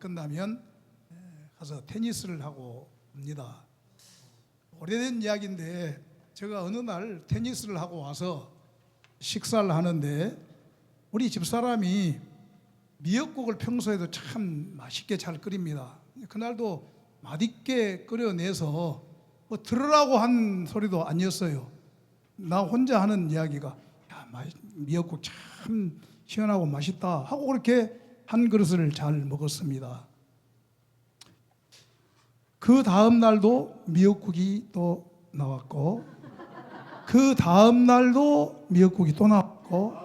끝나면 가서 테니스를 하고 옵니다. 오래된 이야기인데 제가 어느 날 테니스를 하고 와서 식사를 하는데 우리 집사람이 미역국을 평소에도 참 맛있게 잘 끓입니다. 그날도 맛있게 끓여내서 뭐 들으라고 한 소리도 아니었어요. 나 혼자 하는 이야기가 미역국 참 시원하고 맛있다 하고 그렇게 한 그릇을 잘 먹었습니다. 그 다음 날도 미역국이 또 나왔고, 그 다음 날도 미역국이 또 나왔고,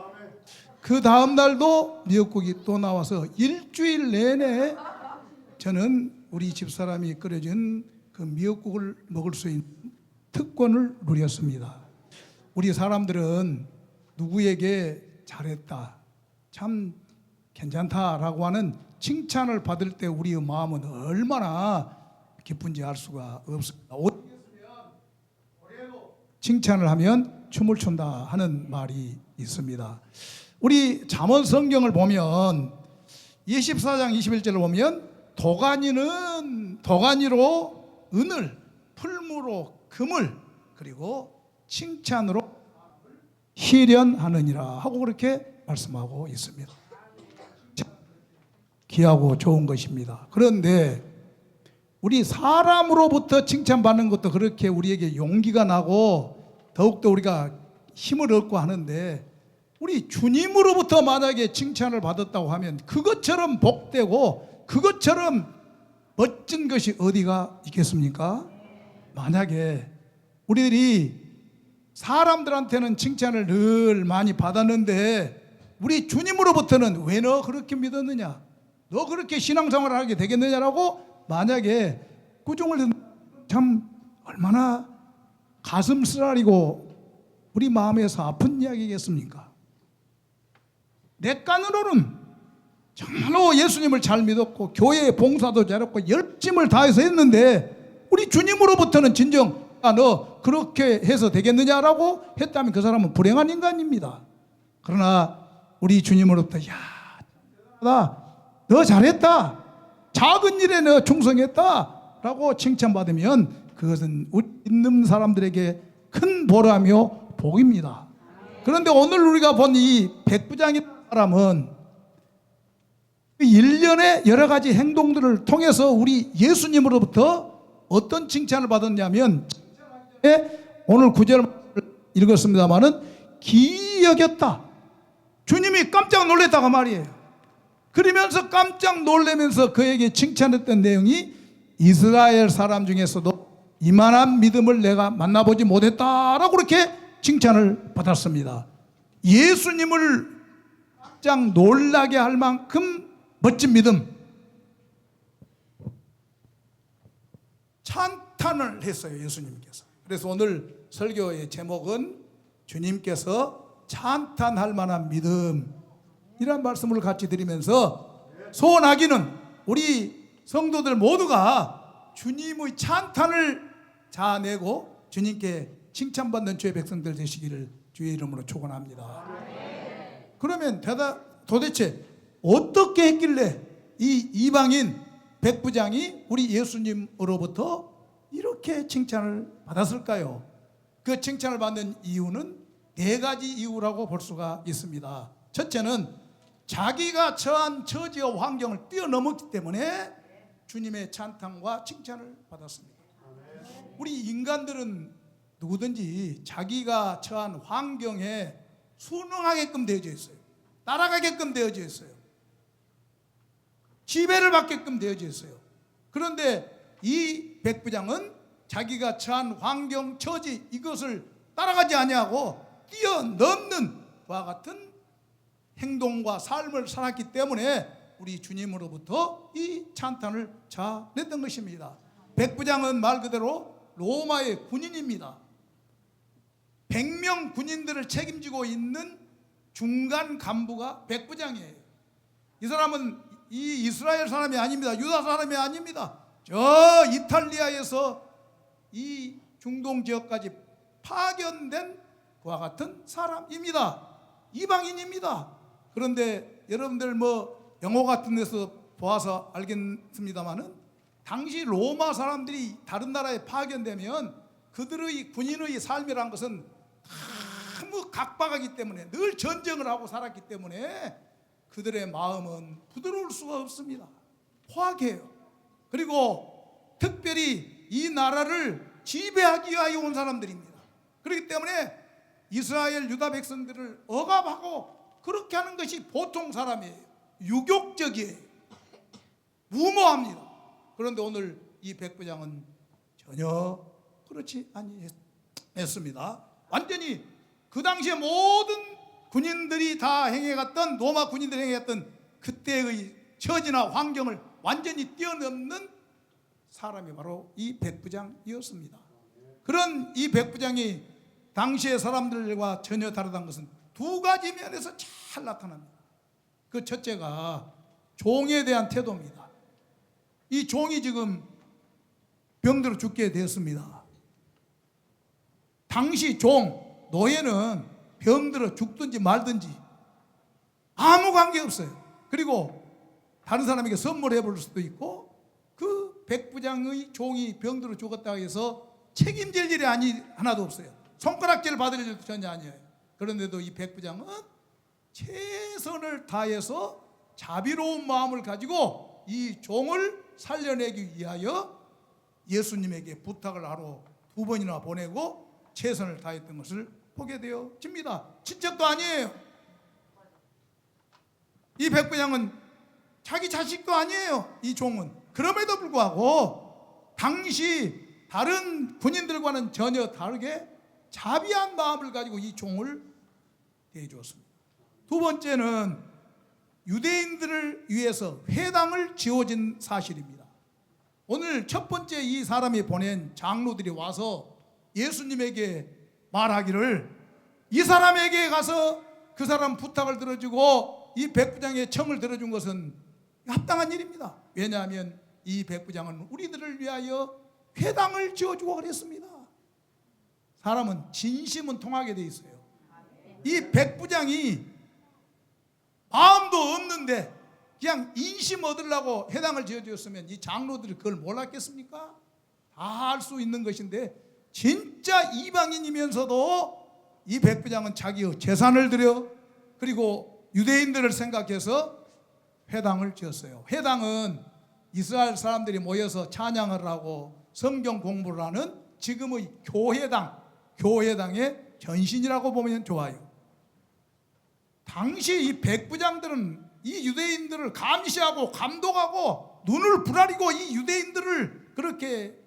그 다음 날도 미역국이 또 나와서 일주일 내내 저는 우리 집사람이 끓여준 그 미역국을 먹을 수 있는 특권을 누렸습니다. 우리 사람들은 누구에게 잘했다, 참 괜찮다라고 하는 칭찬을 받을 때 우리의 마음은 얼마나 기쁜지 알 수가 없습니다. 칭찬을 하면 춤을 춘다 하는 말이 있습니다. 우리 잠언 성경을 보면 24장 21절을 보면 도가니로 은을, 풀무로 금을, 그리고 칭찬으로 희련하느니라 하고 그렇게 말씀하고 있습니다. 귀하고 좋은 것입니다. 그런데 우리 사람으로부터 칭찬받는 것도 그렇게 우리에게 용기가 나고 더욱더 우리가 힘을 얻고 하는데, 우리 주님으로부터 만약에 칭찬을 받았다고 하면 그것처럼 복되고 그것처럼 멋진 것이 어디가 있겠습니까? 만약에 우리들이 사람들한테는 칭찬을 늘 많이 받았는데 우리 주님으로부터는 왜 너 그렇게 믿었느냐, 너 그렇게 신앙생활을 하게 되겠느냐라고 만약에 꾸중을 참 얼마나 가슴 쓰라리고 우리 마음에서 아픈 이야기겠습니까? 내 깐으로는 정말로 예수님을 잘 믿었고 교회에 봉사도 잘했고 열심을 다해서 했는데 우리 주님으로부터는 진정 너 그렇게 해서 되겠느냐라고 했다면 그 사람은 불행한 인간입니다. 그러나 우리 주님으로부터 너 잘했다, 작은 일에 너 충성했다 라고 칭찬받으면 그것은 우리 믿는 사람들에게 큰 보람이요 복입니다. 그런데 오늘 우리가 본 이 백부장이라는 사람은 일련의 여러 가지 행동들을 통해서 우리 예수님으로부터 어떤 칭찬을 받았냐면, 오늘 9절을 읽었습니다마는 기이 여겼다, 주님이 깜짝 놀랐다고 말이에요. 그러면서 깜짝 놀라면서 그에게 칭찬했던 내용이 이스라엘 사람 중에서도 이만한 믿음을 내가 만나보지 못했다라고 그렇게 칭찬을 받았습니다. 예수님을 깜짝 놀라게 할 만큼 멋진 믿음, 찬탄을 했어요 예수님께서. 그래서 오늘 설교의 제목은 주님께서 찬탄할 만한 믿음 이란 말씀을 같이 드리면서 소원하기는 우리 성도들 모두가 주님의 찬탄을 자아내고 주님께 칭찬받는 주의 백성들 되시기를 주의 이름으로 축원합니다. 그러면 도대체 어떻게 했길래 이 이방인 백부장이 우리 예수님으로부터 이렇게 칭찬을 받았을까요? 그 칭찬을 받는 이유는 네 가지 이유라고 볼 수가 있습니다. 첫째는 자기가 처한 처지와 환경을 뛰어넘었기 때문에 주님의 찬탄과 칭찬을 받았습니다. 우리 인간들은 누구든지 자기가 처한 환경에 순응하게끔 되어져 있어요. 따라가게끔 되어져 있어요. 지배를 받게끔 되어져 있어요. 그런데 이 백부장은 자기가 처한 환경, 처지 이것을 따라가지 아니하고 뛰어넘는 그와 같은 행동과 삶을 살았기 때문에 우리 주님으로부터 이 찬탄을 자냈던 것입니다. 백부장은 말 그대로 로마의 군인입니다. 100명 군인들을 책임지고 있는 중간 간부가 백부장이에요. 이 사람은 이 이스라엘 사람이 아닙니다. 유다 사람이 아닙니다. 저 이탈리아에서 이 중동 지역까지 파견된 그와 같은 사람입니다. 이방인입니다. 그런데 여러분들 영어 같은 데서 보아서 알겠습니다마는 당시 로마 사람들이 다른 나라에 파견되면 그들의 군인의 삶이라는 것은 너무 각박하기 때문에 늘 전쟁을 하고 살았기 때문에 그들의 마음은 부드러울 수가 없습니다. 포악해요. 그리고 특별히 이 나라를 지배하기 위하여 온 사람들입니다. 그렇기 때문에 이스라엘 유다 백성들을 억압하고 그렇게 하는 것이 보통 사람이에요. 유격적이에요. 무모합니다. 그런데 오늘 이 백부장은 전혀 그렇지 아니했습니다. 완전히 그 당시에 모든 군인들이 다 행해갔던, 로마 군인들이 행해갔던 그때의 처지나 환경을 완전히 뛰어넘는 사람이 바로 이 백부장이었습니다. 그런 이 백부장이 당시의 사람들과 전혀 다르다는 것은 두 가지 면에서 잘 나타납니다. 그 첫째가 종에 대한 태도입니다. 이 종이 지금 병들어 죽게 되었습니다. 당시 종, 노예는 병들어 죽든지 말든지 아무 관계 없어요. 그리고 다른 사람에게 선물해 볼 수도 있고, 그 백부장의 종이 병들어 죽었다고 해서 책임질 일이 하나도 없어요. 손가락질 받을 일도 전혀 아니에요. 그런데도 이 백부장은 최선을 다해서 자비로운 마음을 가지고 이 종을 살려내기 위하여 예수님에게 부탁을 하러 2번이나 보내고 최선을 다했던 것을 보게 되어집니다. 친척도 아니에요. 이 백부장은 자기 자식도 아니에요. 이 종은. 그럼에도 불구하고 당시 다른 군인들과는 전혀 다르게 자비한 마음을 가지고 이 종을 대해주었습니다. 두 번째는 유대인들을 위해서 회당을 지어진 사실입니다. 오늘 첫 번째 이 사람이 보낸 장로들이 와서 예수님에게 말하기를, 이 사람에게 가서 그 사람 부탁을 들어주고 이 백부장의 청을 들어준 것은 합당한 일입니다. 왜냐하면 이 백부장은 우리들을 위하여 회당을 지어주고 그랬습니다. 사람은 진심은 통하게 돼 있어요. 이 백부장이 마음도 없는데 그냥 인심 얻으려고 회당을 지어주었으면 이 장로들이 그걸 몰랐겠습니까? 다 알 수 있는 것인데, 진짜 이방인이면서도 이 백부장은 자기의 재산을 들여 그리고 유대인들을 생각해서 회당을 지었어요. 회당은 이스라엘 사람들이 모여서 찬양을 하고 성경 공부를 하는 지금의 교회당의 전신이라고 보면 좋아요. 당시 이 백부장들은 이 유대인들을 감시하고 감독하고 눈을 부라리고 이 유대인들을 그렇게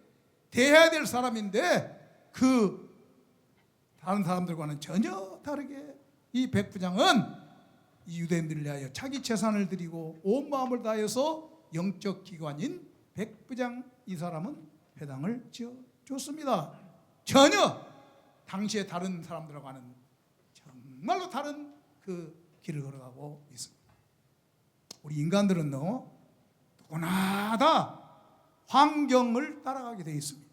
대해야 될 사람인데, 그 다른 사람들과는 전혀 다르게 이 백부장은 이 유대인들을 위하여 자기 재산을 드리고 온 마음을 다해서 영적 기관인 백부장 이 사람은 회당을 지어줬습니다. 전혀 당시에 다른 사람들과는 정말로 다른 그 길을 걸어가고 있습니다. 우리 인간들은 누구나 다 환경을 따라가게 되어 있습니다.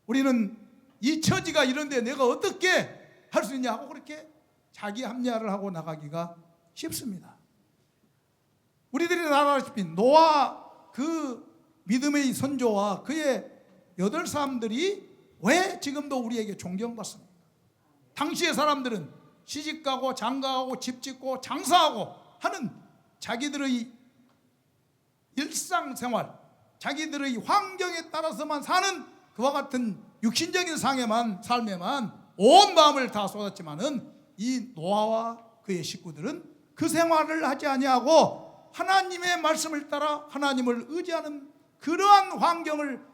우리는 이 처지가 이런데 내가 어떻게 할 수 있냐 하고 그렇게 자기 합리화를 하고 나가기가 쉽습니다. 우리들이 다 알다시피 노아 그 믿음의 선조와 그의 8사람들이 왜 지금도 우리에게 존경받습니까? 당시의 사람들은 시집가고 장가가고 집 짓고 장사하고 하는 자기들의 일상생활, 자기들의 환경에 따라서만 사는 그와 같은 육신적인 삶에만 온 마음을 다 쏟았지만은 이 노아와 그의 식구들은 그 생활을 하지 아니하고 하나님의 말씀을 따라 하나님을 의지하는 그러한 환경을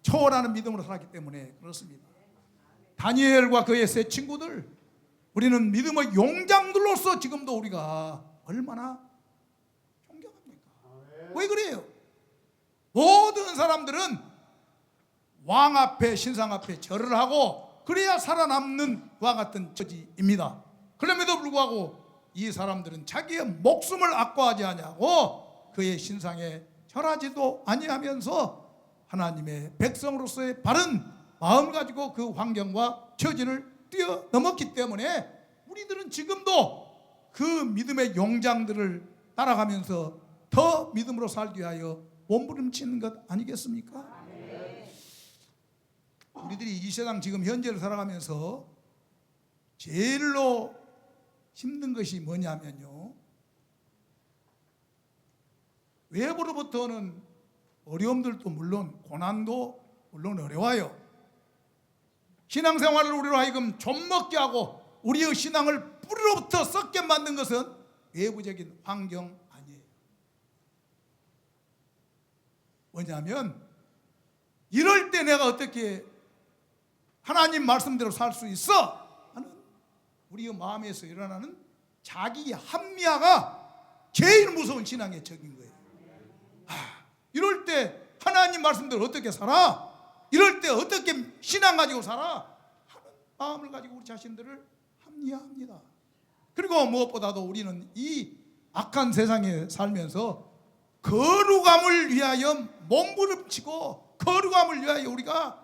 초월하는 믿음으로 살았기 때문에 그렇습니다. 다니엘과 그의 세 친구들, 우리는 믿음의 용장들로서 지금도 우리가 얼마나 존경합니까? 왜 그래요? 모든 사람들은 왕 앞에, 신상 앞에 절을 하고 그래야 살아남는 그와 같은 처지입니다. 그럼에도 불구하고 이 사람들은 자기의 목숨을 아까워하지 아니하고 그의 신상에 절하지도 아니하면서 하나님의 백성으로서의 바른 마음 가지고 그 환경과 처지를 뛰어넘었기 때문에 우리들은 지금도 그 믿음의 용장들을 따라가면서 더 믿음으로 살기 위하여 몸부림치는 것 아니겠습니까? 우리들이 이 세상 지금 현재를 살아가면서 제일로 힘든 것이 뭐냐면요, 외부로부터는 어려움들도 물론, 고난도 물론 어려워요. 신앙생활을 우리로 하여금 좀먹게 하고 우리의 신앙을 뿌리로부터 썩게 만든 것은 외부적인 환경 아니에요. 뭐냐면 이럴 때 내가 어떻게 하나님 말씀대로 살 수 있어 하는 우리의 마음에서 일어나는 자기 합리화가 제일 무서운 신앙의 적인 거예요. 이럴 때 하나님 말씀대로 어떻게 살아? 이럴 때 어떻게 신앙 가지고 살아? 하는 마음을 가지고 우리 자신들을 합리화합니다. 그리고 무엇보다도 우리는 이 악한 세상에 살면서 거룩함을 위하여 몸부림치고 거룩함을 위하여 우리가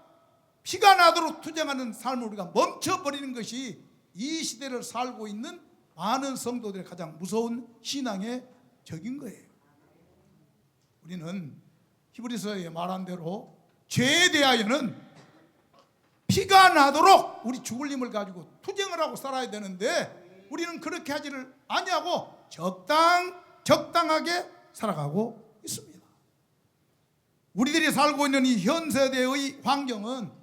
피가 나도록 투쟁하는 삶을 우리가 멈춰버리는 것이 이 시대를 살고 있는 많은 성도들의 가장 무서운 신앙의 적인 거예요. 우리는 히브리서에 말한 대로 죄에 대하여는 피가 나도록 우리 죽을 힘을 가지고 투쟁을 하고 살아야 되는데 우리는 그렇게 하지를 아니하고 적당하게 살아가고 있습니다. 우리들이 살고 있는 이 현 세대의 환경은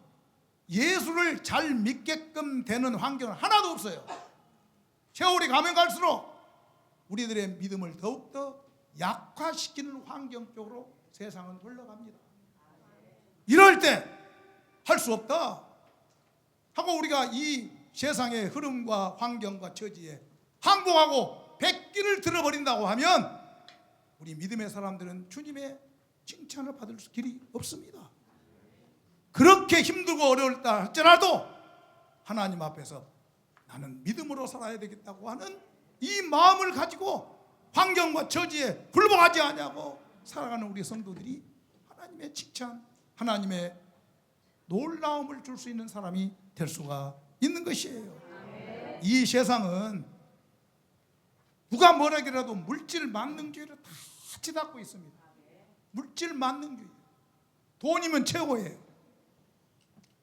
예수를 잘 믿게끔 되는 환경은 하나도 없어요. 세월이 가면 갈수록 우리들의 믿음을 더욱더 약화시키는 환경 쪽으로 세상은 흘러갑니다. 이럴 때 할 수 없다 하고 우리가 이 세상의 흐름과 환경과 처지에 항복하고 백기를 들어버린다고 하면 우리 믿음의 사람들은 주님의 칭찬을 받을 길이 없습니다. 그렇게 힘들고 어려울다 할지라도 하나님 앞에서 나는 믿음으로 살아야 되겠다고 하는 이 마음을 가지고 환경과 처지에 굴복하지 않냐고 살아가는 우리 성도들이 하나님의 칭찬, 하나님의 놀라움을 줄 수 있는 사람이 될 수가 있는 것이에요. 이 세상은 누가 뭐라기라도 물질 만능주의를 다 치닫고 있습니다. 물질 만능주의, 돈이면 최고예요.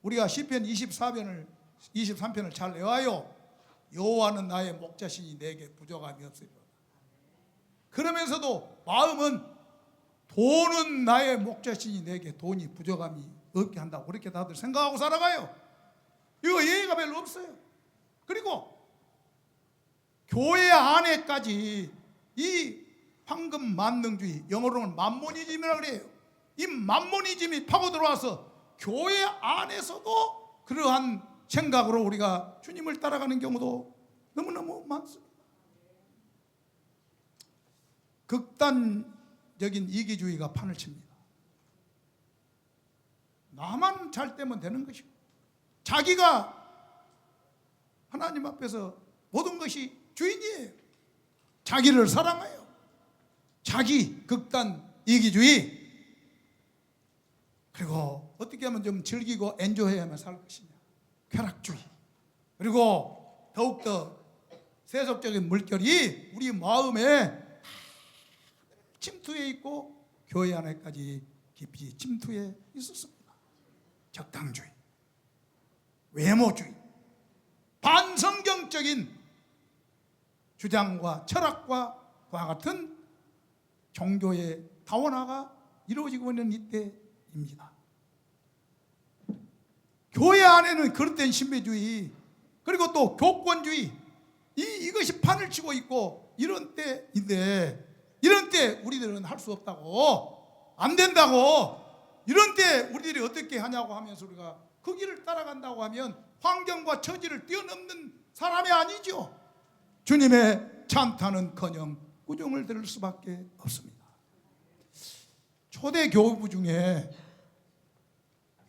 우리가 시편 23편을 잘 외워요. 여호와는 나의 목자시니 내게 부족함이 없으리로다. 그러면서도 마음은 돈은 나의 목자시니 내게 돈이 부족함이 없게 한다고 그렇게 다들 생각하고 살아가요. 이거 예의가 별로 없어요. 그리고 교회 안에까지 이 황금 만능주의, 영어로는 맘모니즘이라고 그래요. 이 맘모니즘이 파고 들어와서 교회 안에서도 그러한 생각으로 우리가 주님을 따라가는 경우도 너무너무 많습니다. 극단적인 이기주의가 판을 칩니다. 나만 잘 되면 되는 것이고 자기가 하나님 앞에서 모든 것이 주인이에요. 자기를 사랑해요. 자기 극단 이기주의, 그리고 어떻게 하면 좀 즐기고 엔조해야만 살 것이냐, 쾌락주의, 그리고 더욱더 세속적인 물결이 우리 마음에 침투해 있고 교회 안에까지 깊이 침투해 있었습니다. 적당주의, 외모주의, 반성경적인 주장과 철학과 그와 같은 종교의 다원화가 이루어지고 있는 이때입니다. 교회 안에는 그릇된 신비주의, 그리고 또 교권주의, 이것이 판을 치고 있고 이런 때인데, 이런 때 우리들은 할 수 없다고, 안 된다고, 이런 때 우리들이 어떻게 하냐고 하면서 우리가 그 길을 따라간다고 하면 환경과 처지를 뛰어넘는 사람이 아니죠. 주님의 찬탄은커녕 꾸중을 들을 수밖에 없습니다. 초대 교부 중에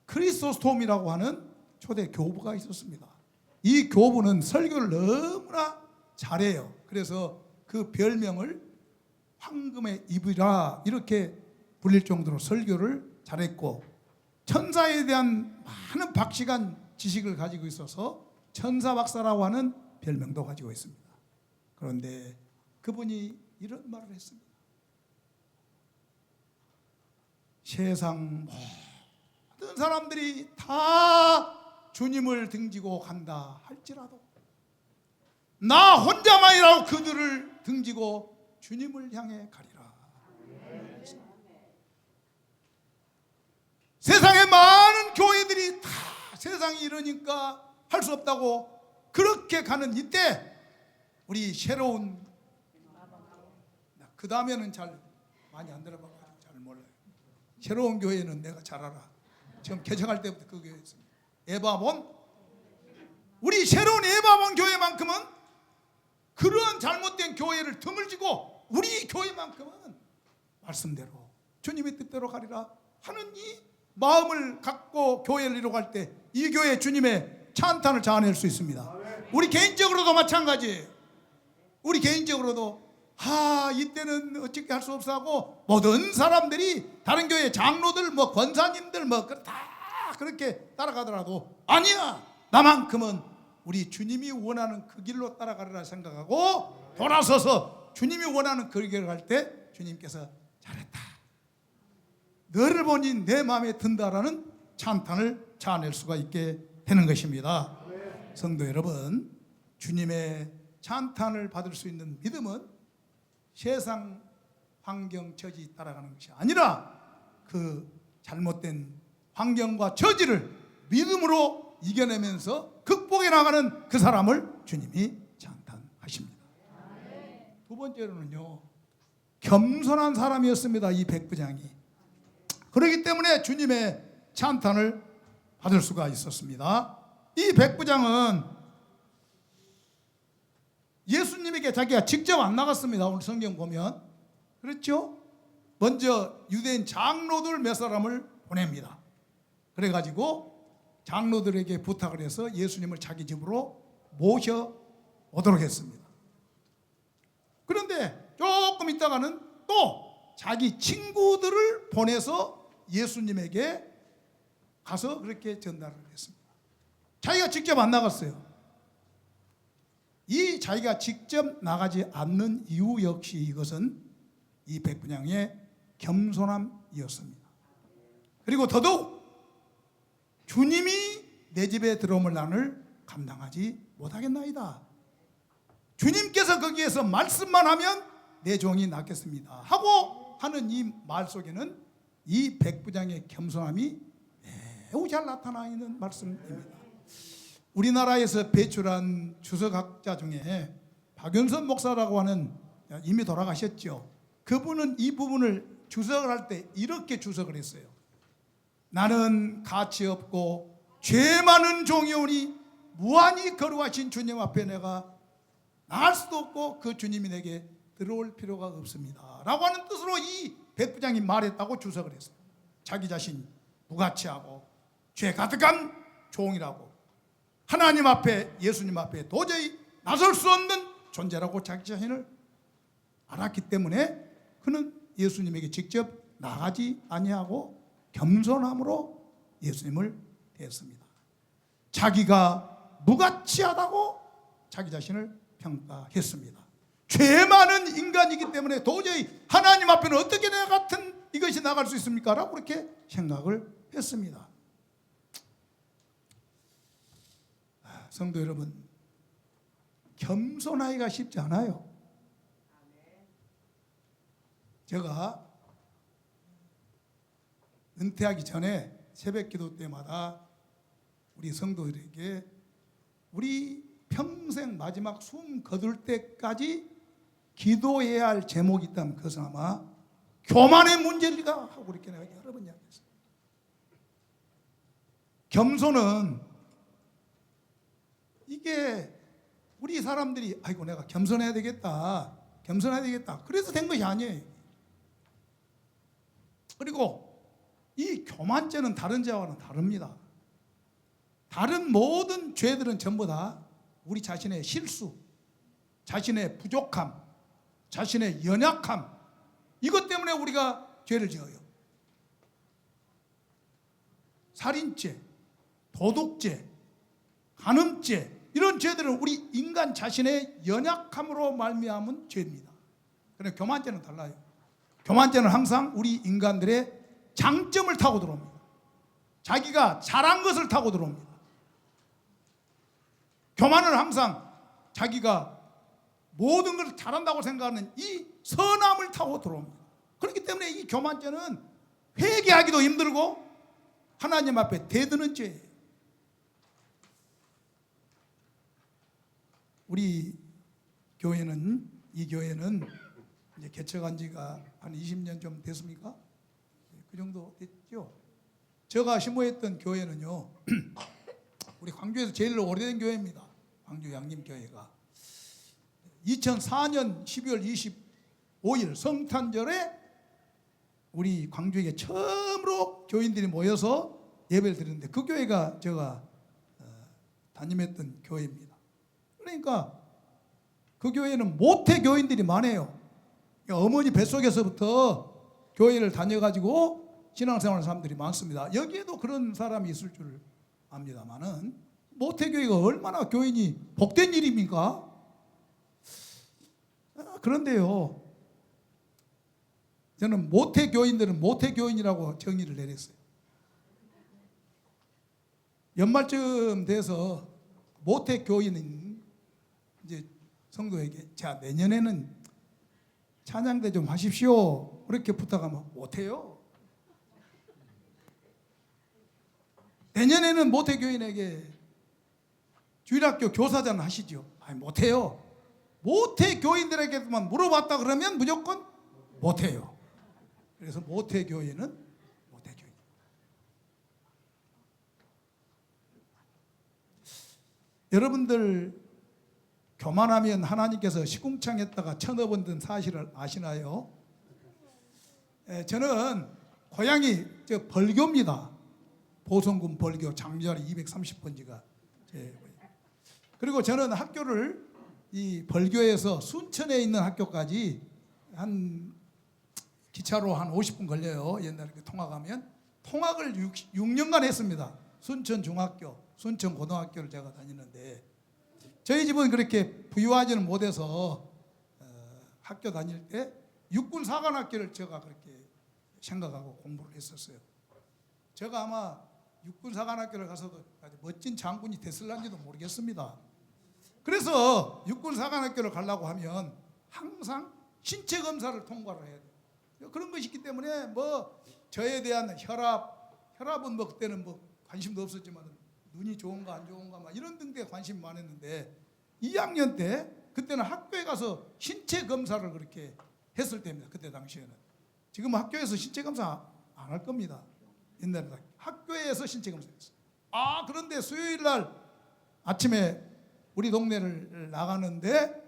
크리소스톰이라고 하는 초대 교부가 있었습니다. 이 교부는 설교를 너무나 잘해요. 그래서 그 별명을 황금의 입이라 이렇게 불릴 정도로 설교를 잘했고, 천사에 대한 많은 박식한 지식을 가지고 있어서 천사 박사라고 하는 별명도 가지고 있습니다. 그런데 그분이 이런 말을 했습니다. 세상 모든 사람들이 다 주님을 등지고 간다 할지라도 나 혼자만이라도 그들을 등지고 주님을 향해 가리라. 세상에 많은 교회들이 다 세상이 이러니까 할 수 없다고 그렇게 가는 이때 우리 새로운, 그 다음에는 잘 많이 안 들어봐가지고 잘 몰라요. 새로운 교회는 내가 잘 알아. 지금 개척할 때부터 그 교회였습니다. 에바몬, 우리 새로운 에바몬 교회만큼은 그런 잘못된 교회를 등을 지고 우리 교회만큼은 말씀대로 주님의 뜻대로 가리라 하는 이 마음을 갖고 교회를 이루어갈 때 이 교회 주님의 찬탄을 자아낼 수 있습니다. 우리 개인적으로도 마찬가지. 우리 개인적으로도 이때는 어떻게 할 수 없어 하고 모든 사람들이 다른 교회 장로들 뭐 권사님들 뭐 다 그렇게 따라가더라도 아니야, 나만큼은 우리 주님이 원하는 그 길로 따라가리라 생각하고 돌아서서 주님이 원하는 그 길을 갈 때 주님께서 잘했다, 너를 보니 내 마음에 든다라는 찬탄을 자아낼 수가 있게 되는 것입니다. 성도 여러분, 주님의 찬탄을 받을 수 있는 믿음은 세상 환경 처지 따라가는 것이 아니라 그 잘못된 환경과 처지를 믿음으로 이겨내면서 극복해 나가는 그 사람을 주님이 찬탄하십니다. 두 번째로는요, 겸손한 사람이었습니다. 이 백부장이. 그렇기 때문에 주님의 찬탄을 받을 수가 있었습니다. 이 백부장은 예수님에게 자기가 직접 안 나갔습니다. 오늘 성경 보면 그렇죠? 먼저 유대인 장로들 몇 사람을 보냅니다. 그래가지고 장로들에게 부탁을 해서 예수님을 자기 집으로 모셔오도록 했습니다. 그런데 조금 있다가는 또 자기 친구들을 보내서 예수님에게 가서 그렇게 전달을 했습니다. 자기가 직접 안 나갔어요. 이 자기가 직접 나가지 않는 이유 역시 이것은 이 백부장의 겸손함이었습니다. 그리고 더더욱 주님이 내 집에 들어오면 나를 감당하지 못하겠나이다. 주님께서 거기에서 말씀만 하면 내 종이 낫겠습니다 하고 하는 이 말 속에는 이 백부장의 겸손함이 매우 잘 나타나 있는 말씀입니다. 우리나라에서 배출한 주석학자 중에 박윤선 목사라고 하는, 이미 돌아가셨죠. 그분은 이 부분을 주석을 할 때 이렇게 주석을 했어요. 나는 가치 없고 죄 많은 종이오니 무한히 거룩하신 주님 앞에 내가 나갈 수도 없고 그 주님이 내게 들어올 필요가 없습니다 라고 하는 뜻으로 이 백부장이 말했다고 주석을 했어요. 자기 자신 무가치하고 죄 가득한 종이라고, 하나님 앞에, 예수님 앞에 도저히 나설 수 없는 존재라고 자기 자신을 알았기 때문에 그는 예수님에게 직접 나가지 아니하고 겸손함으로 예수님을 대했습니다. 자기가 무가치하다고 자기 자신을 평가했습니다. 죄 많은 인간이기 때문에 도저히 하나님 앞에는 어떻게 내 같은 이것이 나갈 수 있습니까? 라고 그렇게 생각을 했습니다. 성도 여러분, 겸손하기가 쉽지 않아요. 제가 은퇴하기 전에 새벽 기도 때마다 우리 성도들에게 우리 평생 마지막 숨 거둘 때까지 기도해야 할 제목이 있다면 그것은 아마 교만의 문제리가 하고 그렇게 내가 여러 번 이야기했어요. 겸손은 이게 우리 사람들이 아이고 내가 겸손해야 되겠다, 겸손해야 되겠다 그래서 된 것이 아니에요. 그리고 이 교만죄는 다른 죄와는 다릅니다. 다른 모든 죄들은 전부 다 우리 자신의 실수, 자신의 부족함, 자신의 연약함, 이것 때문에 우리가 죄를 지어요. 살인죄, 도둑죄, 간음죄, 이런 죄들은 우리 인간 자신의 연약함으로 말미암은 죄입니다. 그런데 교만죄는 달라요. 교만죄는 항상 우리 인간들의 장점을 타고 들어옵니다. 자기가 잘한 것을 타고 들어옵니다. 교만은 항상 자기가 모든 걸 잘한다고 생각하는 이 선함을 타고 들어옵니다. 그렇기 때문에 이 교만죄는 회개하기도 힘들고 하나님 앞에 대드는 죄예요. 우리 교회는, 이 교회는 이제 개척한 지가 한 20년 좀 됐습니까? 그 정도 됐죠. 제가 심호했던 교회는요, 우리 광주에서 제일 오래된 교회입니다. 광주 양림교회가 2004년 12월 25일 성탄절에 우리 광주에 처음으로 교인들이 모여서 예배를 드리는데 그 교회가 제가 담임했던 교회입니다. 그러니까 그 교회는 모태 교인들이 많아요. 어머니 뱃속에서부터 교회를 다녀가지고 신앙생활하는 사람들이 많습니다. 여기에도 그런 사람이 있을 줄 압니다만은 모태 교회가 얼마나 교인이 복된 일입니까? 그런데요, 저는 모태 교인들은 모태 교인이라고 정의를 내렸어요. 연말쯤 돼서 모태 교인은 이제 성도에게 자, 내년에는 찬양대 좀 하십시오 그렇게 부탁하면 못해요. 내년에는 모태 교인에게 주일학교 교사전 하시죠. 아니 못해요. 모태 교인들에게만 물어봤다 그러면 무조건 못해요. 그래서 모태 교인은 모태 교인. 여러분들 교만하면 하나님께서 시궁창에다가 쳐넣은 사실을 아시나요? 저는 고향이 벌교입니다. 보성군 벌교 장자리 230번지가 제. 그리고 저는 학교를 이 벌교에서 순천에 있는 학교까지 한 기차로 한 50분 걸려요. 옛날에 통학하면 통학을 6년간 했습니다. 순천 중학교, 순천 고등학교를 제가 다니는데 저희 집은 그렇게 부유하지는 못해서 학교 다닐 때 육군 사관학교를 제가 그렇게 생각하고 공부를 했었어요. 제가 아마 육군 사관학교를 가서도 아주 멋진 장군이 됐을런지도 모르겠습니다. 그래서 육군 사관학교를 가려고 하면 항상 신체 검사를 통과를 해야 돼요. 그런 것이 있기 때문에 뭐 저에 대한 혈압은 뭐 그때는 뭐 관심도 없었지만 눈이 좋은가 안 좋은가 막 이런 등등에 관심이 많았는데 2학년 때 그때는 학교에 가서 신체 검사를 그렇게 했을 때입니다. 그때 당시에는. 지금 학교에서 신체 검사 안 할 겁니다. 옛날에 학교에서 신체 검사했어요. 그런데 수요일 날 아침에 우리 동네를 나가는데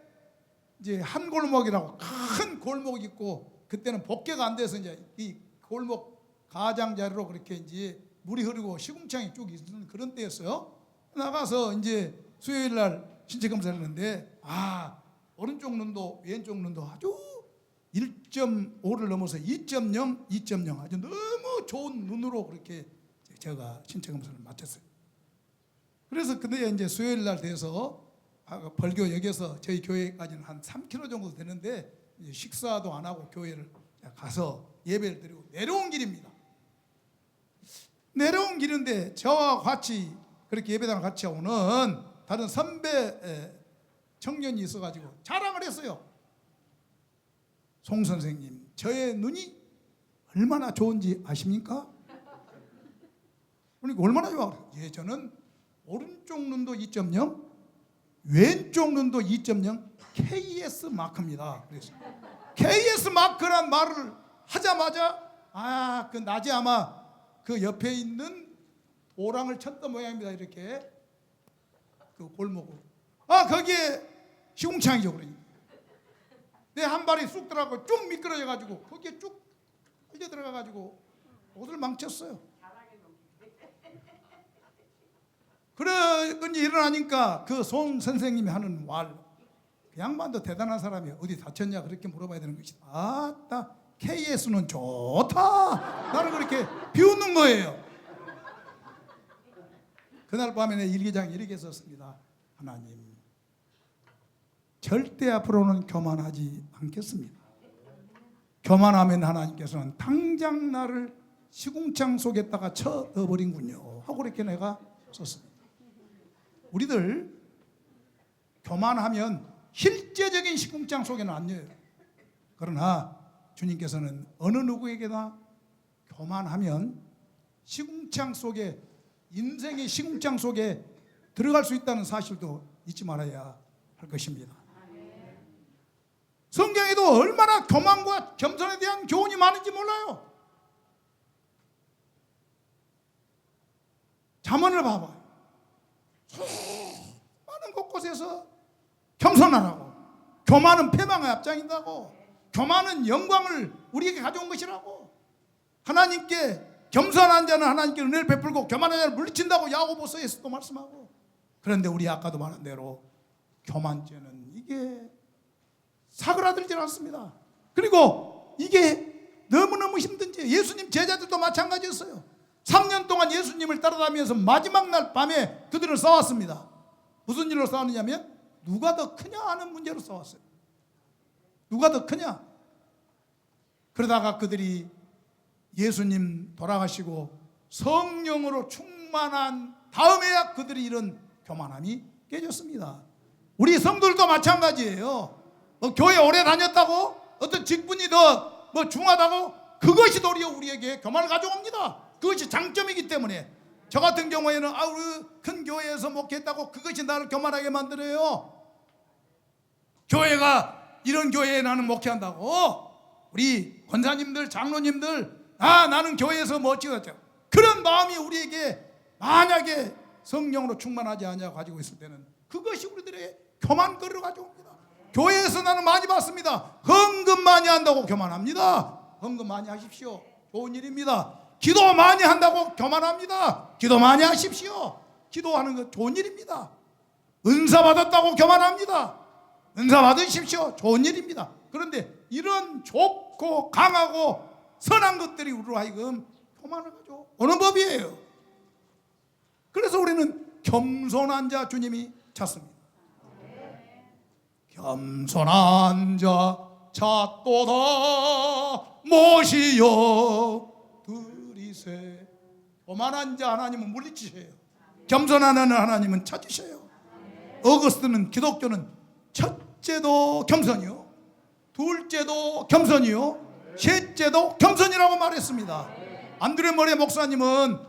이제 한 골목이라고 큰 골목이 있고 그때는 복개가 안 돼서 이제 이 골목 가장자리로 그렇게 이제 물이 흐르고 시궁창이 쭉 있는 그런 때였어요. 나가서 이제 수요일 날 신체 검사를 했는데 오른쪽 눈도 왼쪽 눈도 아주 1.5를 넘어서 2.0, 2.0 아주 너무 좋은 눈으로 그렇게 제가 신체 검사를 마쳤어요. 그래서 근데 이제 수요일 날 돼서 벌교역에서 저희 교회까지는 한 3km 정도 되는데 식사도 안 하고 교회를 가서 예배를 드리고 내려온 길입니다. 내려온 길인데 저와 같이 그렇게 예배당을 같이 오는 다른 선배 청년이 있어가지고 자랑을 했어요. 송 선생님, 저의 눈이 얼마나 좋은지 아십니까? 그러니까 얼마나 좋아? 예, 저는 오른쪽 눈도 2.0, 왼쪽 눈도 2.0 KS 마크입니다. 그래서 KS 마크란 말을 하자마자 그 낮에 아마 그 옆에 있는 오랑을 쳤던 모양입니다. 이렇게 그 골목으로. 거기에 시궁창이죠. 그러니까 내 한 발이 쑥 들어가고 쭉 미끄러져 가지고 거기에 쭉 흘려 들어가 가지고 옷을 망쳤어요. 그런 일이 일어나니까 그 송 선생님이 하는 말, 그 양반도 대단한 사람이에요. 어디 다쳤냐 그렇게 물어봐야 되는 것이다. 아따 KS는 좋다. 나를 그렇게 비웃는 거예요. 그날 밤에 내 일기장에 이렇게 썼습니다. 하나님, 절대 앞으로는 교만하지 않겠습니다. 교만하면 하나님께서는 당장 나를 시궁창 속에다가 쳐넣어버린군요 하고 그렇게 내가 썼습니다. 우리들 교만하면 실제적인 시궁창 속에는 안 넣어요. 그러나 주님께서는 어느 누구에게나 교만하면 시궁창 속에, 인생의 시궁창 속에 들어갈 수 있다는 사실도 잊지 말아야 할 것입니다. 성경에도 얼마나 교만과 겸손에 대한 교훈이 많은지 몰라요. 잠언을 봐봐요. 많은 곳곳에서 겸손하라고, 교만은 패망의 앞장인다고, 교만은 영광을 우리에게 가져온 것이라고, 하나님께 겸손한 자는 하나님께 은혜를 베풀고 교만한 자는 물리친다고 야고보서에서도 말씀하고. 그런데 우리 아까도 말한 대로 교만죄는 이게 사그라들지 않습니다. 그리고 이게 너무너무 힘든 죄. 예수님 제자들도 마찬가지였어요. 3년 동안 예수님을 따라다니면서 마지막 날 밤에 그들을 싸웠습니다. 무슨 일로 싸웠느냐면 누가 더 크냐 하는 문제로 싸웠어요. 누가 더 크냐. 그러다가 그들이 예수님 돌아가시고 성령으로 충만한 다음에야 그들이 이런 교만함이 깨졌습니다. 우리 성도들도 마찬가지예요. 교회 오래 다녔다고 어떤 직분이 더 중하다고 그것이 도리어 우리에게 교만을 가져옵니다. 그것이 장점이기 때문에. 저 같은 경우에는 우리 큰 교회에서 목회했다고 그것이 나를 교만하게 만들어요. 교회가 이런 교회에 나는 목회한다고, 우리 권사님들 장로님들 나는 교회에서 멋지겠죠. 그런 마음이 우리에게 만약에 성령으로 충만하지 않냐고 가지고 있을 때는 그것이 우리들의 교만거리로 가져옵니다. 교회에서 나는 많이 봤습니다. 헌금 많이 한다고 교만합니다. 헌금 많이 하십시오. 좋은 일입니다. 기도 많이 한다고 교만합니다. 기도 많이 하십시오. 기도하는 것 좋은 일입니다. 은사 받았다고 교만합니다. 은사 받으십시오. 좋은 일입니다. 그런데 이런 좋고 강하고 선한 것들이 우리로 하여금 교만을 가져오는 법이에요. 그래서 우리는 겸손한 자 주님이 찾습니다. 겸손한 자 찾도다 모시여 들이세. 교만한 자 하나님은 물리치셔요. 겸손한 하나님은 찾으셔요. 어거스트는, 기독교는 첫째도 겸손이요, 둘째도 겸손이요, 셋째도 겸손이라고 말했습니다. 안드레 머레 목사님은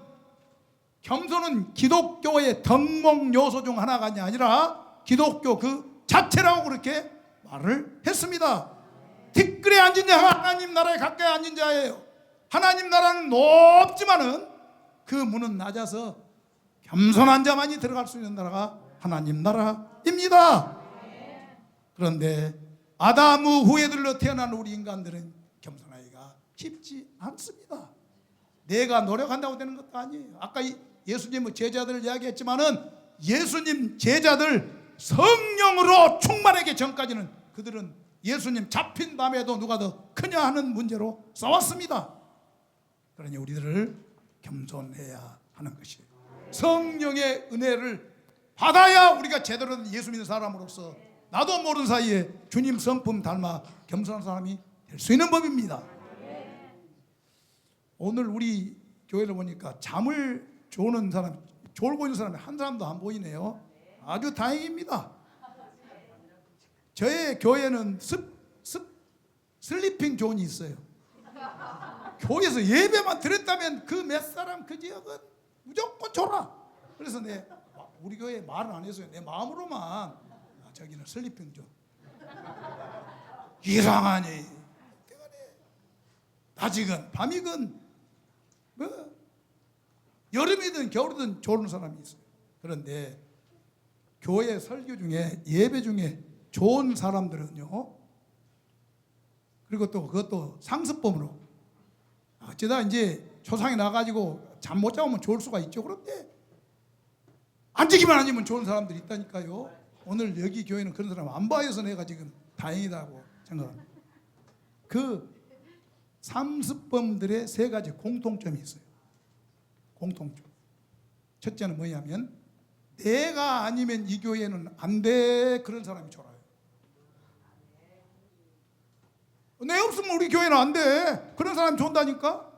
겸손은 기독교의 덕목 요소 중 하나가 아니라 기독교 그 자체라고 그렇게 말을 했습니다. 티끌에 앉은 자가 하나님 나라에 가까이 앉은 자예요. 하나님 나라는 높지만은 그 문은 낮아서 겸손한 자만이 들어갈 수 있는 나라가 하나님 나라입니다. 그런데 아담 후예들로 태어난 우리 인간들은 겸손하기가 쉽지 않습니다. 내가 노력한다고 되는 것도 아니에요. 아까 예수님 제자들 이야기했지만은 예수님 제자들 성령으로 충만하기 전까지는 그들은 예수님 잡힌 밤에도 누가 더 크냐 하는 문제로 싸웠습니다. 그러니 우리들을 겸손해야 하는 것이에요. 성령의 은혜를 받아야 우리가 제대로 된 예수 믿는 사람으로서 나도 모르는 사이에 주님 성품 닮아 겸손한 사람이 될 수 있는 법입니다. 오늘 우리 교회를 보니까 잠을 조는 사람, 졸고 있는 사람이 한 사람도 안 보이네요. 아주 다행입니다. 저의 교회는 슬리핑 존이 있어요. 교회에서 예배만 드렸다면 그 몇 사람 그 지역은 무조건 졸아. 그래서 우리 교회 말은 안 했어요. 내 마음으로만 저기는 슬리핑 존. 이상하니 낮이건 밤이건 여름이든 겨울이든 졸는 사람이 있어요. 그런데 교회 설교 중에 예배 중에 좋은 사람들은요, 그리고 또 그것도 상습범으로 어쩌다 이제 초상이 나가지고 잠 못 자면 좋을 수가 있죠. 그런데 앉기만 아니면 좋은 사람들이 있다니까요. 오늘 여기 교회는 그런 사람 안 봐서 내가 지금 다행이다고 생각합니다. 그 상습범들의 세 가지 공통점이 있어요. 공통점. 첫째는 뭐냐면 내가 아니면 이 교회는 안 돼, 그런 사람이 졸아요. 내 없으면 우리 교회는 안 돼. 그런 사람이 좋다니까.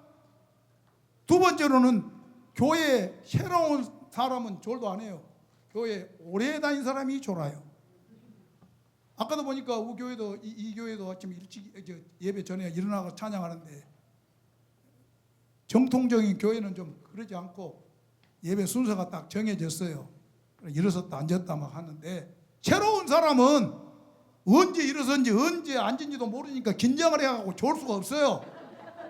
두 번째로는 교회에 새로운 사람은 졸도 안 해요. 교회 오래 다닌 사람이 졸아요. 아까도 보니까 우리 교회도 이 교회도 아침 일찍 예배 전에 일어나서 찬양하는데, 정통적인 교회는 좀 그러지 않고 예배 순서가 딱 정해졌어요. 일어섰다 앉았다 막 하는데, 새로운 사람은 언제 일어선지 언제 앉은지도 모르니까 긴장을 해가지고 졸 수가 없어요.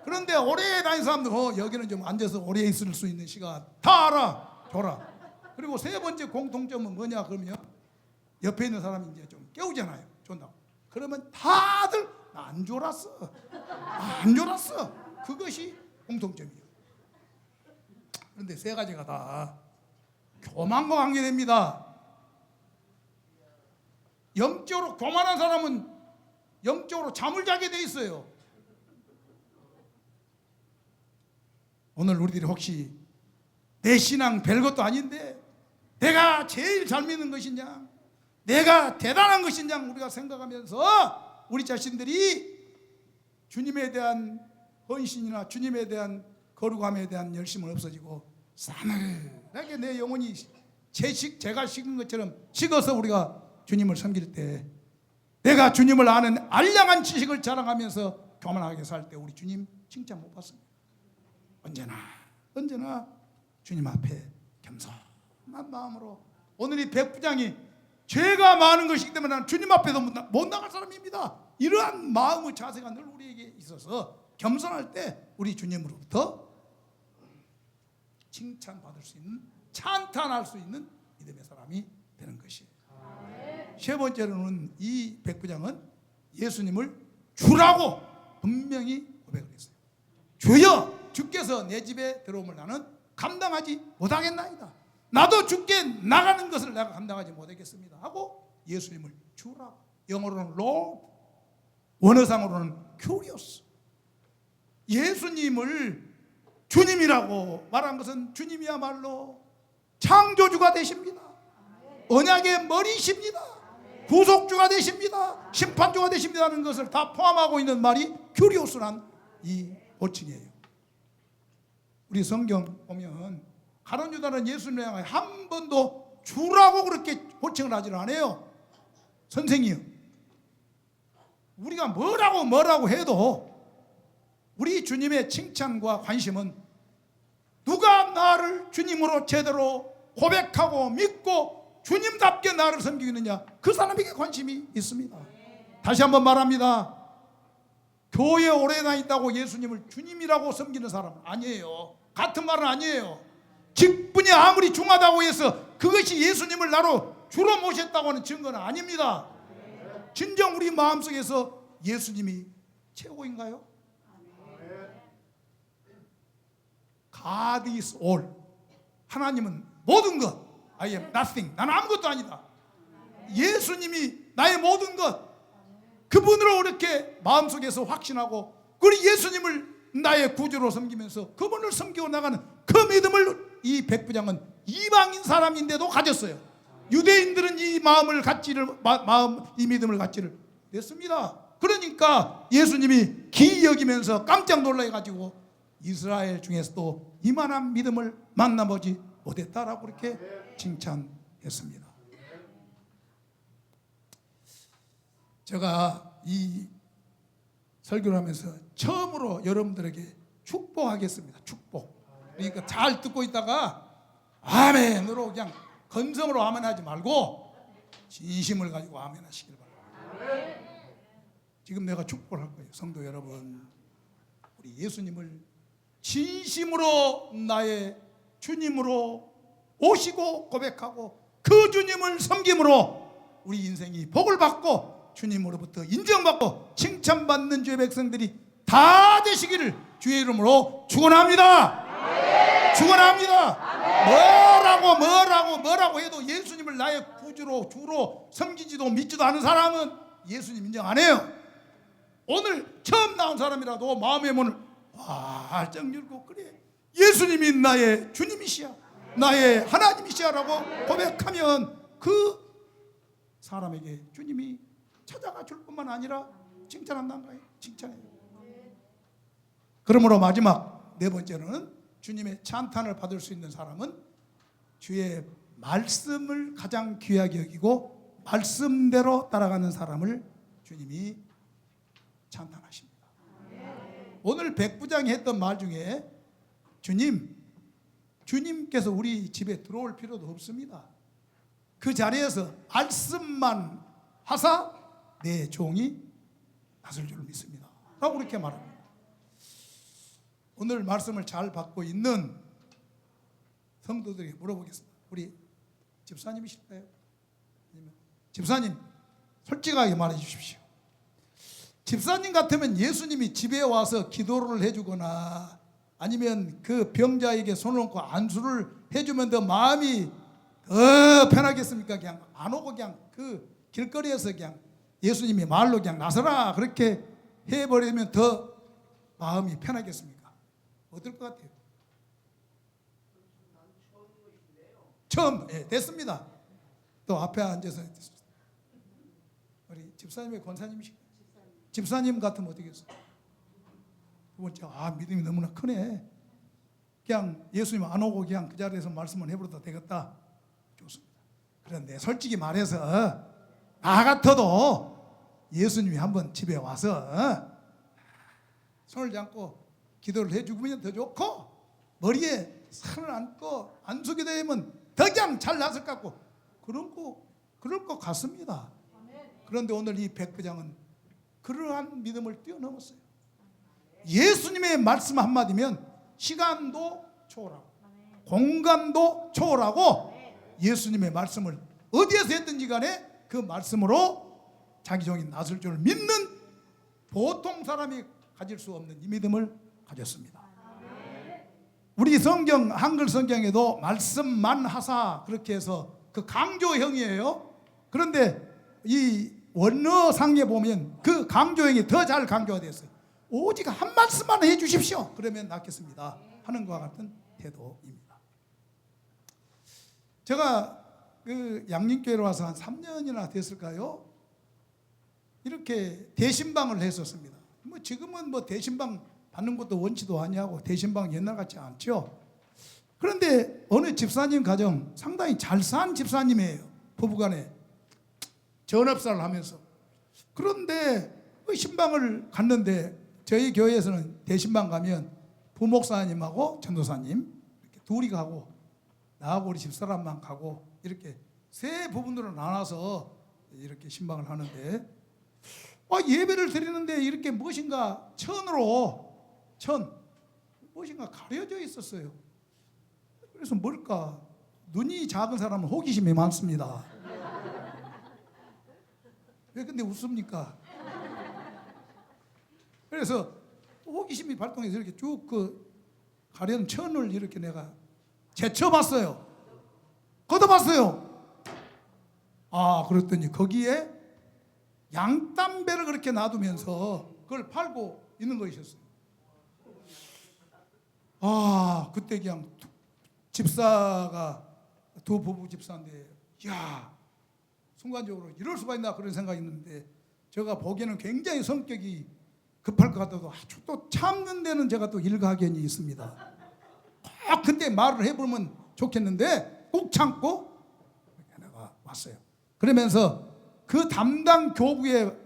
그런데 오래 다닌 사람들 여기는 좀 앉아서 오래 있을 수 있는 시간 다 알아. 졸아. 그리고 세 번째 공통점은 뭐냐 그러면, 옆에 있는 사람이 이제 좀 깨우잖아요. 존다고. 그러면 다들 안 졸았어. 안 졸았어. 그것이 공통점이에요. 그런데 세 가지가 다 교만과 관계됩니다. 영적으로 교만한 사람은 영적으로 잠을 자게 돼 있어요. 오늘 우리들이 혹시 내 신앙 별것도 아닌데 내가 제일 잘 믿는 것이냐, 내가 대단한 것이냐 우리가 생각하면서 우리 자신들이 주님에 대한 헌신이나 주님에 대한 거룩함에 대한 열심은 없어지고 싸늘하게 내 영혼이 제가 식은 것처럼 식어서 우리가 주님을 섬길 때, 내가 주님을 아는 알량한 지식을 자랑하면서 교만하게 살 때 우리 주님 칭찬 못 받습니다. 언제나 주님 앞에 겸손한 마음으로. 오늘 이 백부장이 죄가 많은 것이기 때문에 나는 주님 앞에도 못 나갈 사람입니다. 이러한 마음의 자세가 늘 우리에게 있어서 겸손할 때 우리 주님으로부터 칭찬받을 수 있는, 찬탄할 수 있는 믿음의 사람이 되는 것이에요. 세 번째로는 이 백부장은 예수님을 주라고 분명히 고백을 했어요. 주여, 주께서 내 집에 들어오면 나는 감당하지 못하겠나이다. 나도 주께 나가는 것을 내가 감당하지 못하겠습니다 하고 예수님을 주라고. 영어로는 Lord, 원어상으로는 Curious. 예수님을 주님이라고 말한 것은 주님이야말로 창조주가 되십니다. 언약의 머리십니다. 구속주가 되십니다. 심판주가 되십니다는 것을 다 포함하고 있는 말이 큐리오스란 이 호칭이에요. 우리 성경 보면 가룟 유다는 예수님을 향하여 한 번도 주라고 그렇게 호칭을 하지는 않아요. 선생이요. 우리가 뭐라고 해도 우리 주님의 칭찬과 관심은 누가 나를 주님으로 제대로 고백하고 믿고 주님답게 나를 섬기느냐, 그 사람에게 관심이 있습니다. 다시 한번 말합니다. 교회 오래 다닌다고 예수님을 주님이라고 섬기는 사람은 아니에요. 같은 말은 아니에요. 직분이 아무리 중하다고 해서 그것이 예수님을 나로 주로 모셨다고 하는 증거는 아닙니다. 진정 우리 마음속에서 예수님이 최고인가요? God is all. 하나님은 모든 것. I am nothing. 나는 아무것도 아니다. 예수님이 나의 모든 것. 그분으로 이렇게 마음속에서 확신하고, 그리고 예수님을 나의 구주로 섬기면서 그분을 섬기고 나가는 그 믿음을 이 백부장은 이방인 사람인데도 가졌어요. 유대인들은 이 이 믿음을 갖지를 냈습니다. 그러니까 예수님이 기이 여기면서 깜짝 놀라가지고 이스라엘 중에서도 이만한 믿음을 만나보지 못했다라고 그렇게 칭찬했습니다. 제가 이 설교를 하면서 처음으로 여러분들에게 축복하겠습니다. 축복. 그러니까 잘 듣고 있다가 아멘으로 그냥 건성으로 아멘하지 말고 진심을 가지고 아멘하시길 바랍니다. 지금 내가 축복을 할 거예요. 성도 여러분, 우리 예수님을 진심으로 나의 주님으로 오시고 고백하고 그 주님을 섬김으로 우리 인생이 복을 받고 주님으로부터 인정받고 칭찬받는 주의 백성들이 다 되시기를 주의 이름으로 축원합니다. 축원합니다. 뭐라고 해도 예수님을 나의 구주로 주로 섬기지도 믿지도 않은 사람은 예수님 인정 안 해요. 오늘 처음 나온 사람이라도 마음의 문을 활짝 열고, 그래 예수님이 나의 주님이시야, 나의 하나님이시야라고 고백하면 그 사람에게 주님이 찾아가 줄 뿐만 아니라 칭찬한다는 거예요. 칭찬해요. 그러므로 마지막 네 번째로는 주님의 찬탄을 받을 수 있는 사람은 주의 말씀을 가장 귀하게 여기고 말씀대로 따라가는 사람을 주님이 찬탄하십니다. 오늘 백부장이 했던 말 중에 주님께서 우리 집에 들어올 필요도 없습니다. 그 자리에서 말씀만 하사 내 종이 나설 줄 믿습니다 라고 그렇게 말합니다. 오늘 말씀을 잘 받고 있는 성도들에게 물어보겠습니다. 우리 집사님이실까요? 집사님 솔직하게 말해 주십시오. 집사님 같으면 예수님이 집에 와서 기도를 해주거나 아니면 그 병자에게 손을 얹고 안수를 해주면 더 마음이 더 편하겠습니까? 그냥 안 오고 그냥 그 길거리에서 그냥 예수님이 말로 그냥 나서라 그렇게 해버리면 더 마음이 편하겠습니까? 어떨 것 같아요? 처음 됐습니다. 또 앞에 앉아서 됐습니다. 우리 집사님의 권사님이실까요? 집사님 같으면 어떻게 했어요? 두 번째, 믿음이 너무나 크네. 그냥 예수님 안 오고 그냥 그 자리에서 말씀을 해버려도 되겠다. 좋습니다. 그런데 솔직히 말해서 나 같아도 예수님이 한번 집에 와서 손을 잡고 기도를 해주면 더 좋고 머리에 손을 얹고 안수기 되면 더 그냥 잘 나설 것 같고 그럴 것 같습니다. 그런데 오늘 이 백부장은 그러한 믿음을 뛰어넘었어요. 예수님의 말씀 한마디면 시간도 초월하고 공간도 초월하고 예수님의 말씀을 어디에서 했든지 간에 그 말씀으로 자기 종이 나설 줄 믿는 보통 사람이 가질 수 없는 이 믿음을 가졌습니다. 우리 성경 한글 성경에도 말씀만 하사 그렇게 해서 그 강조형이에요. 그런데 이 원어상에 보면 그 강조형이 더 잘 강조가 됐어요. 오직 한 말씀만 해 주십시오. 그러면 낫겠습니다 하는 것과 같은 태도입니다. 제가 그 양림교회로 와서 한 3년이나 됐을까요? 이렇게 대신방을 했었습니다. 지금은 대신방 받는 것도 원치도 아니하고 대신방 옛날 같지 않죠. 그런데 어느 집사님 가정 상당히 잘 산 집사님이에요. 부부간에 전업사를 하면서. 그런데 그 신방을 갔는데 저희 교회에서는 대신방 가면 부목사님하고 전도사님 이렇게 둘이 가고 나하고 우리 집사람만 가고 이렇게 세 부분으로 나눠서 이렇게 신방을 하는데 예배를 드리는데 이렇게 무엇인가 무엇인가 가려져 있었어요. 그래서 뭘까? 눈이 작은 사람은 호기심이 많습니다. 왜 근데 웃습니까? 그래서 호기심이 발동해서 이렇게 쭉 그 가려운 천을 이렇게 내가 제쳐봤어요. 걷어봤어요. 그랬더니 거기에 양담배를 그렇게 놔두면서 그걸 팔고 있는 것이었어요. 그때 그냥 집사가 두 부부 집사인데 순간적으로 이럴 수가 있나 그런 생각이 있는데 제가 보기에는 굉장히 성격이 급할 것 같아도 아주 또 참는 데는 제가 또 일가견이 있습니다. 꼭 그때 말을 해보면 좋겠는데 꼭 참고 내가 왔어요. 그러면서 그 담당 교부의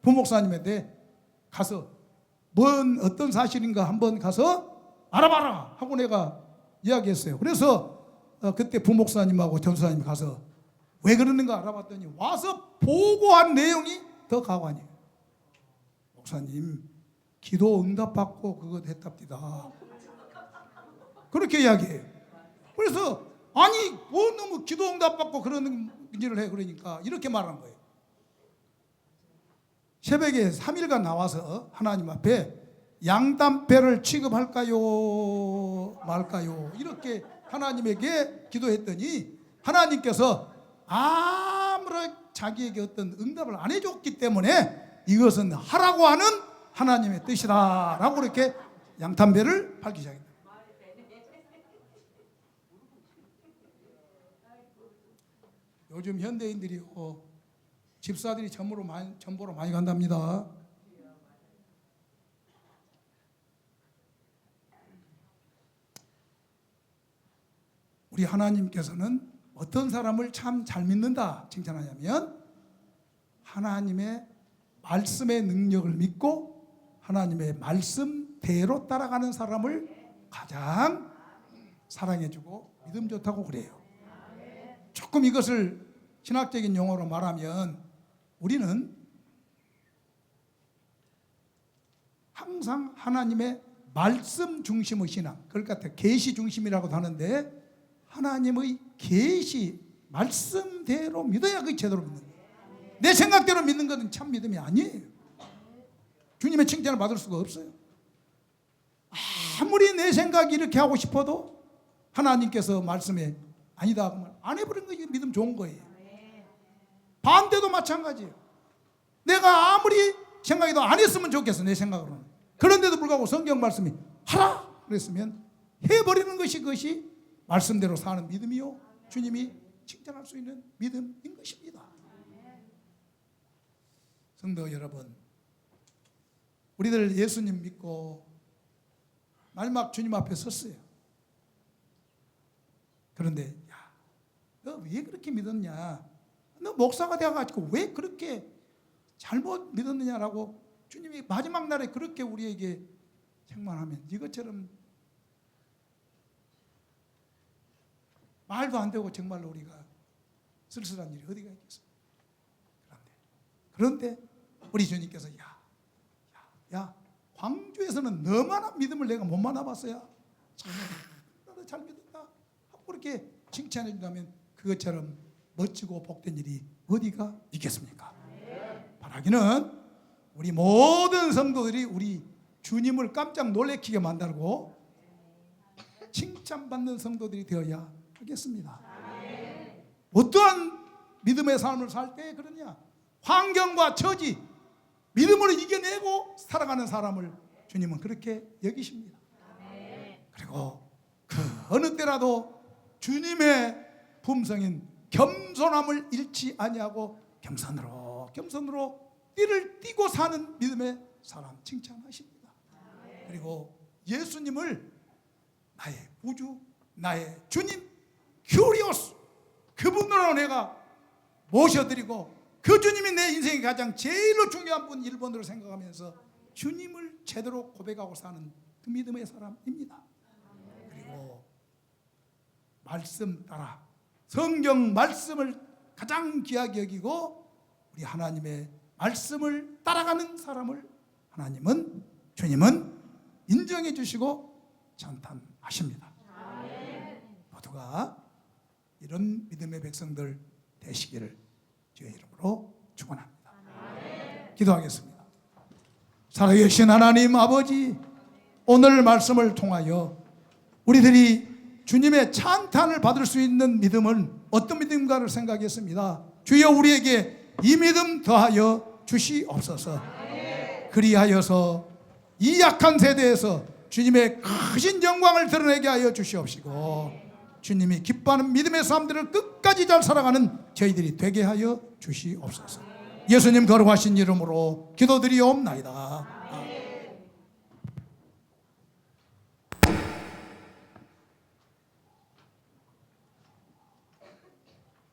부목사님한테 가서 어떤 사실인가 한번 가서 알아봐라 하고 내가 이야기했어요. 그래서 그때 부목사님하고 전도사님이 가서 왜 그러는가 알아봤더니 와서 보고한 내용이 더 가관이에요. 목사님 기도 응답받고 그거 했답니다. 그렇게 이야기해요. 그래서 너무 기도 응답받고 그런 일을 해 그러니까 이렇게 말한 거예요. 새벽에 3일간 나와서 하나님 앞에 양담배를 취급할까요 말까요 이렇게 하나님에게 기도했더니 하나님께서 아무런 자기에게 어떤 응답을 안 해줬기 때문에 이것은 하라고 하는 하나님의 뜻이다 라고 이렇게 양담배를 팔기 시작했다. 요즘 현대인들이 집사들이 전보로 많이 간답니다. 우리 하나님께서는 어떤 사람을 참 잘 믿는다 칭찬하냐면 하나님의 말씀의 능력을 믿고 하나님의 말씀대로 따라가는 사람을 가장 사랑해주고 믿음 좋다고 그래요. 조금 이것을 신학적인 용어로 말하면 우리는 항상 하나님의 말씀 중심의 신앙, 그걸 갖다 계시 중심이라고도 하는데 하나님의 계시 말씀대로 믿어야 그게 제대로 믿는 거예요. 내 생각대로 믿는 것은 참 믿음이 아니에요. 주님의 칭찬을 받을 수가 없어요. 아무리 내 생각이 이렇게 하고 싶어도 하나님께서 말씀에 아니다 하면 안 해버린 거예요. 믿음 좋은 거예요. 반대도 마찬가지예요. 내가 아무리 생각해도 안 했으면 좋겠어, 내 생각으로는. 그런데도 불구하고 성경 말씀이 하라 그랬으면 해버리는 것이 그것이 말씀대로 사는 믿음이요 주님이 칭찬할 수 있는 믿음인 것입니다. 성도 여러분, 우리들 예수님 믿고 마지막 주님 앞에 섰어요. 그런데 야, 너 왜 그렇게 믿었냐? 너 목사가 되어가지고 왜 그렇게 잘못 믿었느냐라고 주님이 마지막 날에 그렇게 우리에게 책망하면 이것처럼 말도 안 되고 정말로 우리가 쓸쓸한 일이 어디가 있겠습니까? 그런데 우리 주님께서 야, 광주에서는 너만한 믿음을 내가 못 만나봤어요. 나도 잘 믿었다 하고 그렇게 칭찬해 준다면 그것처럼 멋지고 복된 일이 어디가 있겠습니까? 바라기는 우리 모든 성도들이 우리 주님을 깜짝 놀래키게 만들고 칭찬받는 성도들이 되어야 하겠습니다. 어떠한 믿음의 삶을 살 때 그러냐? 환경과 처지, 믿음으로 이겨내고 살아가는 사람을 주님은 그렇게 여기십니다. 그리고 그 어느 때라도 주님의 품성인 겸손함을 잃지 아니하고 겸손으로 띠를 띠고 사는 믿음의 사람 칭찬하십니다. 그리고 예수님을 나의 구주, 나의 주님, 큐리오스, 그분으로 내가 모셔드리고 그 주님이 내 인생의 가장 제일로 중요한 분 1번으로 생각하면서 주님을 제대로 고백하고 사는 그 믿음의 사람입니다. 그리고 말씀 따라 성경 말씀을 가장 귀하게 여기고 우리 하나님의 말씀을 따라가는 사람을 주님은 인정해 주시고 찬탄하십니다. 모두가 이런 믿음의 백성들 되시기를 주의 이름으로 축원합니다. 기도하겠습니다. 살아계신 하나님 아버지, 오늘 말씀을 통하여 우리들이 주님의 찬탄을 받을 수 있는 믿음은 어떤 믿음인가를 생각했습니다. 주여 우리에게 이 믿음 더하여 주시옵소서. 그리하여서 이 약한 세대에서 주님의 크신 영광을 드러내게 하여 주시옵시고 주님이 기뻐하는 믿음의 삶들을 끝까지 잘 살아가는 저희들이 되게 하여 주시옵소서. 예수님 거룩하신 이름으로 기도드리옵나이다.